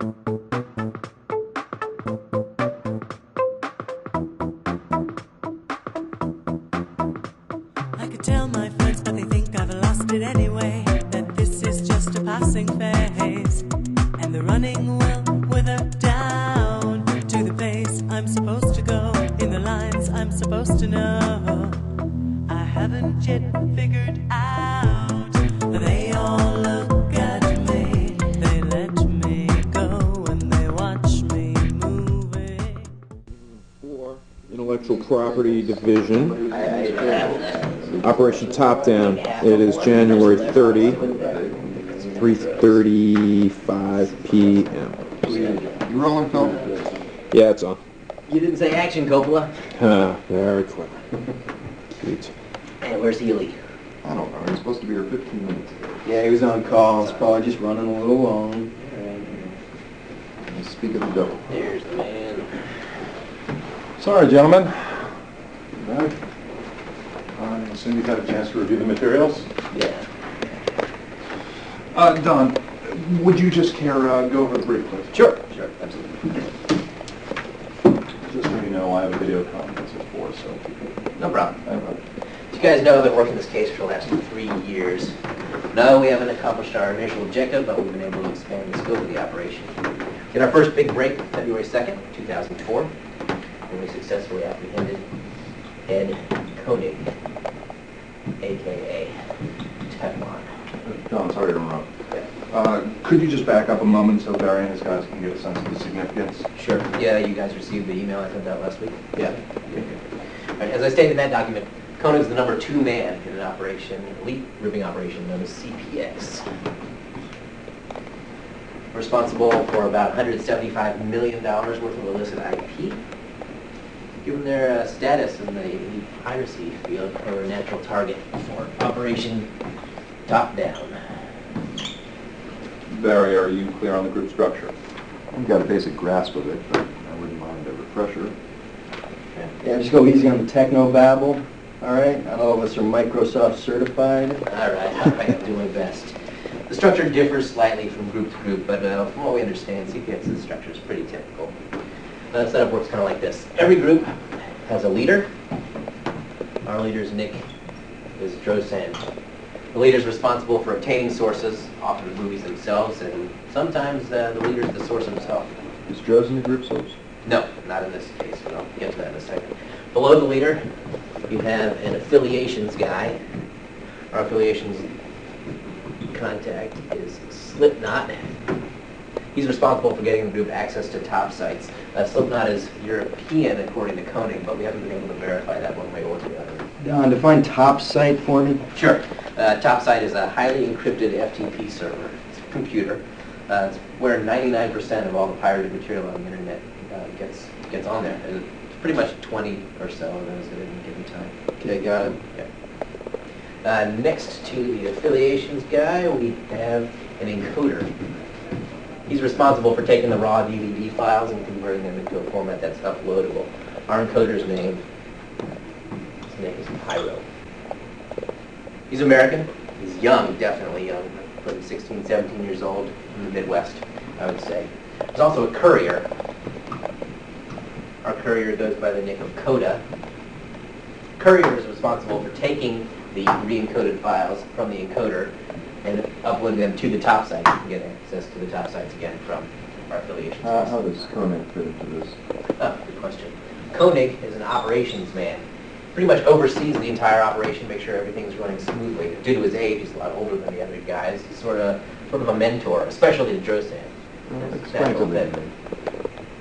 I could tell my friends, but they think I've lost it anyway, that this is just a passing phase, and the running will wither down to the place I'm supposed to go, in the lines I'm supposed to know. I haven't yet figured out. They all look at me, they let me go, and they watch me moving. For Intellectual Property Division, Operation Top Down. It is January 30, 3:35 p.m. You rolling, Phil? Yeah, it's on. You didn't say action, Coppola. Very clever. Sweet. Hey, where's Healy? I don't know. He's supposed to be here 15 minutes ago. Yeah, he was on call. He's probably just running a little long. Speak of the devil. There's the man. Sorry, gentlemen. I assume you've had a chance to review the materials? Yeah. Don, would you just care go over the brief, please? Sure, absolutely. Just so you know, I have a video conference at 4, so... No problem. You guys know I've been working this case for the last 3 years. No, we haven't accomplished our initial objective, but we've been able to expand the scope of the operation. In our first big break, February 2nd, 2004, when we successfully apprehended Ed Koenig, a.k.a. Teflon. Don, sorry to interrupt. Could you just back up a moment so Barry and his guys can get a sense of the significance? Sure. Yeah, you guys received the email I sent out last week? Yeah. All right, as I stated in that document, Koenig's the number 2 man in an operation, elite ripping operation known as CPX. Responsible for about $175 million worth of illicit IP. Given their status in the elite piracy field, or a natural target for Operation Top Down. Barry, are you clear on the group structure? I've got a basic grasp of it, but I wouldn't mind a refresher. Yeah, just go easy on the techno-babble. All right? Not all of us are Microsoft certified. All right, I'll do my best. The structure differs slightly from group to group, but from what we understand, CPX's structure is pretty typical. The setup works kind of like this. Every group has a leader. Our leader's Nick is Drosan. The leader's responsible for obtaining sources, often the movies themselves, and sometimes the leader's the source himself. Is Droz in the group source? No, not in this case, but I'll get to that in a second. Below the leader, you have an affiliations guy. Our affiliations contact is Slipknot. He's responsible for getting the group access to top sites. Slipknot is European, according to Koenig, but we haven't been able to verify that one way or the other. Don, define top site for me. Sure. Top site is a highly encrypted FTP server. It's a computer. It's where 99% of all the pirated material on the internet gets on there. It's pretty much 20 or so of those at any given time. Okay, got it. Yeah. Next to the affiliations guy, we have an encoder. He's responsible for taking the raw DVD files and converting them into a format that's uploadable. Our encoder's name is Pyro. He's American. He's young, definitely young. Probably 16, 17 years old in the Midwest, I would say. There's also a courier. Our courier goes by the name of Coda. Courier is responsible for taking the re-encoded files from the encoder and uploading them to the top site. You can get access to the top sites again from our affiliations. How does Koenig fit into this? Good question. Koenig is an operations man. Pretty much oversees the entire operation, make sure everything's running smoothly. Due to his age, he's a lot older than the other guys. He's sort of a mentor, especially to Drosan. Explain to me.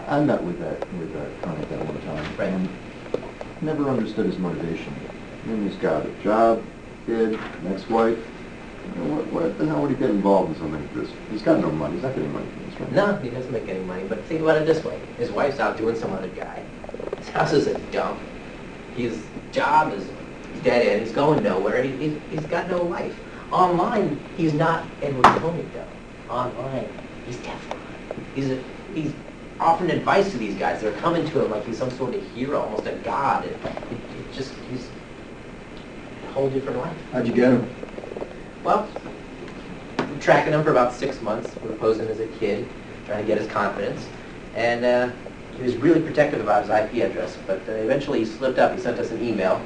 I met with that Koenig that one time. Right. And never understood his motivation. I mean, he's got a job, kid, an ex-wife. What the hell would he get involved in something like this? He's got no money. He's not getting money from this, right? No, he doesn't make any money, but think about it this way. His wife's out doing some other guy. His house is a dump. His job is dead end. He's going nowhere. He's got no life. Online, he's not Edward Koenig, though. Online, he's Teflon. He's offering advice to these guys. They're coming to him like he's some sort of hero, almost a god. He's a whole different life. How'd you get him? Well, we're tracking him for about 6 months. We're posing as a kid. trying to get his confidence. And he was really protective about his IP address, but eventually he slipped up. He sent us an email.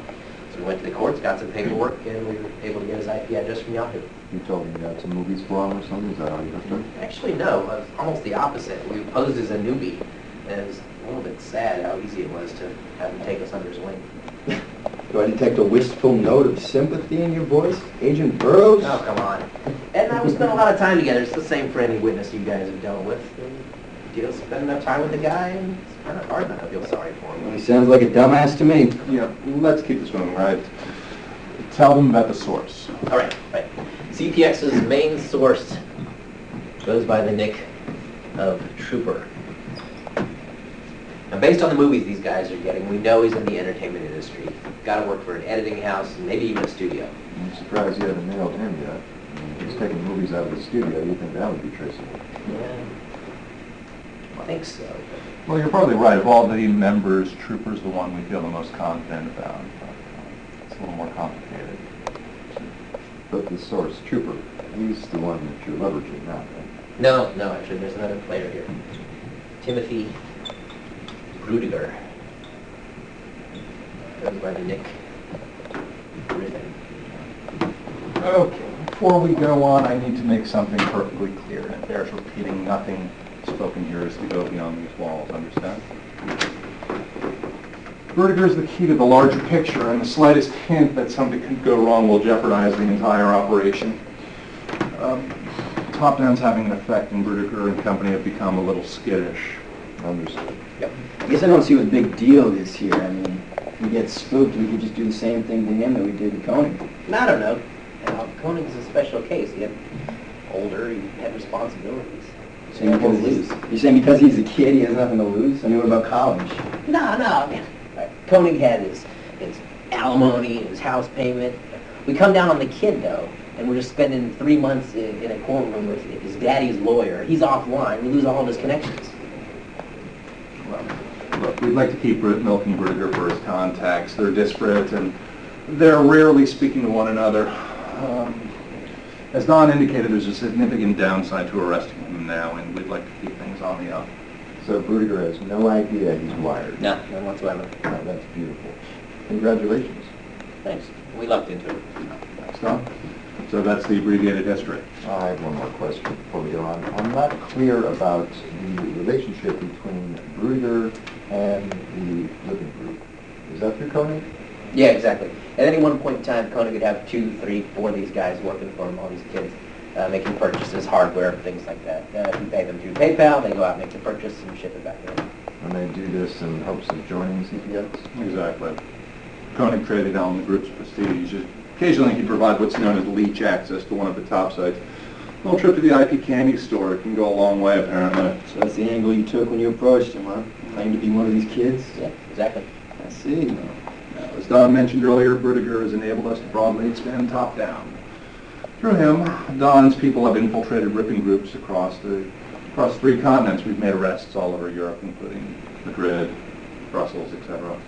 So we went to the courts, got some paperwork, and we were able to get his IP address from Yahoo. You told me you had some movies for him or something? Is that how you got started? Actually, no. It was almost the opposite. We posed as a newbie, and it was a little bit sad how easy it was to have him take us under his wing. Do I detect a wistful note of sympathy in your voice, Agent Burroughs? Oh, come on. Ed and I, we spent a lot of time together. It's the same for any witness you guys have dealt with. You spend enough time with the guy, and it's kind of hard not to feel sorry for him. Well, he sounds like a dumbass to me. Yeah, let's keep this moving, right? Tell them about the source. All right, right. CPX's main source goes by the nick of Trooper. Now, based on the movies these guys are getting, we know he's in the entertainment industry. Got to work for an editing house, and maybe even a studio. I'm surprised you haven't nailed him yet. I mean, he's taking movies out of the studio. You'd think that would be traceable. Yeah, I think so. Well, you're probably right. Of all the members, Trooper's the one we feel the most confident about. It's a little more complicated. But the source, Trooper, he's the one that you're leveraging now, right? No, actually, there's another player here. Timothy Rudiger. Goes by the nick Griffin. Okay, before we go on, I need to make something perfectly clear, and it bears repeating. Nothing spoken here is to go beyond these walls, understand? Vertigo is the key to the larger picture, and the slightest hint that something could go wrong will jeopardize the entire operation. Top-down's having an effect, and Vertigo and company have become a little skittish. Understood. Yep. I guess I don't see what the big deal is here. I mean, if we get spooked, we could just do the same thing to him that we did to Koenig. I don't know. Koenig is a special case. He had older, he had responsibilities. You're saying because he's a kid, he has nothing to lose? I mean, what about college? No, man. Koenig had his alimony, his house payment. We come down on the kid, though, and we're just spending 3 months in a courtroom with his daddy's lawyer. He's offline. We lose all of his connections. Well, look, we'd like to keep milking Vertigo for his contacts. They're disparate, and they're rarely speaking to one another. As Don indicated, there's a significant downside to arresting him now, and we'd like to keep things on the up. So Rudiger has no idea he's wired. No, none whatsoever. Oh, that's beautiful. Congratulations. Thanks. We lucked into it. Thanks, Don. So that's the abbreviated history. I have one more question before we go on. I'm not clear about the relationship between Rudiger and the living group. Is that through Koenig? Yeah, exactly. At any one point in time, Koenig could have 2, 3, 4 of these guys working for him, all these kids, making purchases, hardware, things like that. He pay them through PayPal, they go out and make the purchase and ship it back in. And they do this in hopes of joining CPX? Exactly. Koenig traded on the group's prestige. Occasionally he'd provide what's known as leech access to one of the top sites. A little trip to the IP candy store can go a long way, apparently. So that's the angle you took when you approached him, huh? Claimed to be one of these kids? Yeah, exactly. I see. Now, as Don mentioned earlier, Vertiger has enabled us to broadly expand top-down. Through him, Don's people have infiltrated ripping groups across 3 continents. We've made arrests all over Europe, including Madrid, Brussels, etc.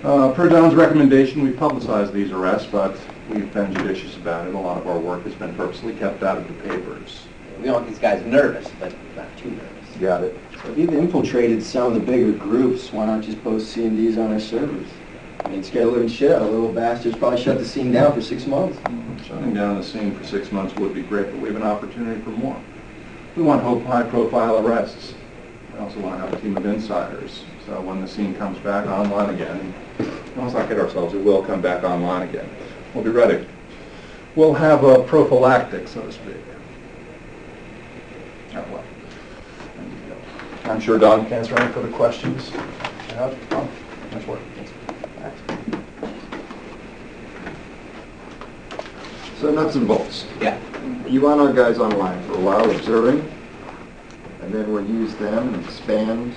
Per Don's recommendation, we've publicized these arrests, but we've been judicious about it. A lot of our work has been purposely kept out of the papers. We don't want these guys nervous, but not too nervous. Got it. So if you've infiltrated some of the bigger groups, why not just post CMDs on our servers? I mean, scare the living shit out of little bastards. Probably shut the scene down for 6 months. Shutting down the scene for 6 months would be great, but we have an opportunity for more. We want high-profile arrests. We also want to have a team of insiders. So when the scene comes back online again, let's not kid ourselves, it will come back online again. We'll be ready. We'll have a prophylactic, so to speak. Oh, well. I'm sure Don can answer any further questions. Yeah, Don, nice work. So nuts and bolts. Yeah. You want our guys online for a while observing, and then we'll use them and expand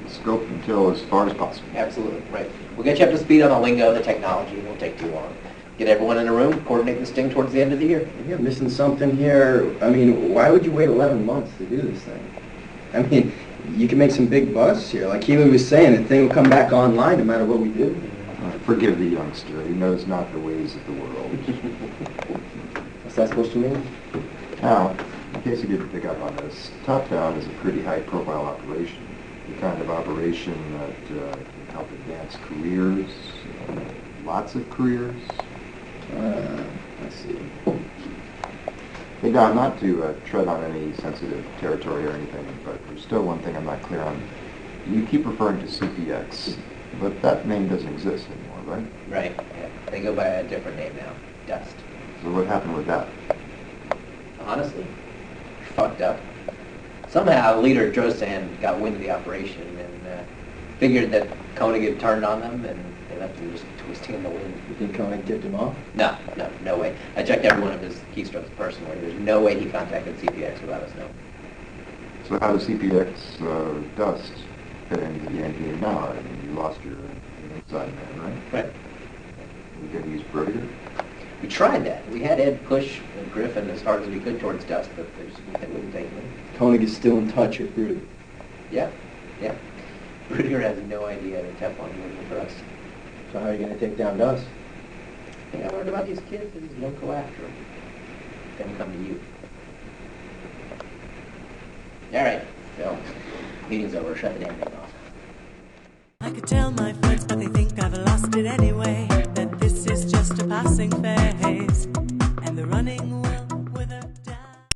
the scope until as far as possible. Absolutely, right. We'll get you up to speed on the lingo, the technology. It won't take too long. Get everyone in a room, coordinate this thing towards the end of the year. You're missing something here. I mean, why would you wait 11 months to do this thing? I mean, you can make some big busts here. Like Keely was saying, the thing will come back online no matter what we do. Forgive the youngster. He knows not the ways of the world. What's that supposed to mean? Now, case you didn't pick up on this, Top Down is a pretty high-profile operation. The kind of operation that can help advance careers, lots of careers. I see. Hey Don, not to tread on any sensitive territory or anything, but there's still one thing I'm not clear on. You keep referring to CPX, but that name doesn't exist anymore, right? Right, yeah. They go by a different name now, Dust. So what happened with that? Honestly, fucked up. Somehow, leader Drosan got wind of the operation and figured that Koenig had turned on them, and they left him just twisting in the wind. You think Koenig tipped him off? No way. I checked every one of his keystrokes personally. There's no way he contacted CPX without us knowing. So how does CPX Dust fit into the engineer now? I mean, you lost your inside man, right? Right. You going to use Brodier? We tried that. We had Ed push Griffin as hard as we could towards Dust, but they wouldn't take him. Koenig is still in touch with Rudy. Yeah. Rudiger has no idea that Teflon's working for us. So how are you going to take down Dust? I think I learned about these kids and you don't go after them. Then come to you. All right, Phil. Meeting's over. Shut the damn thing off. I could tell my friends, but they think I've lost it anyway. That this is just a passing phase.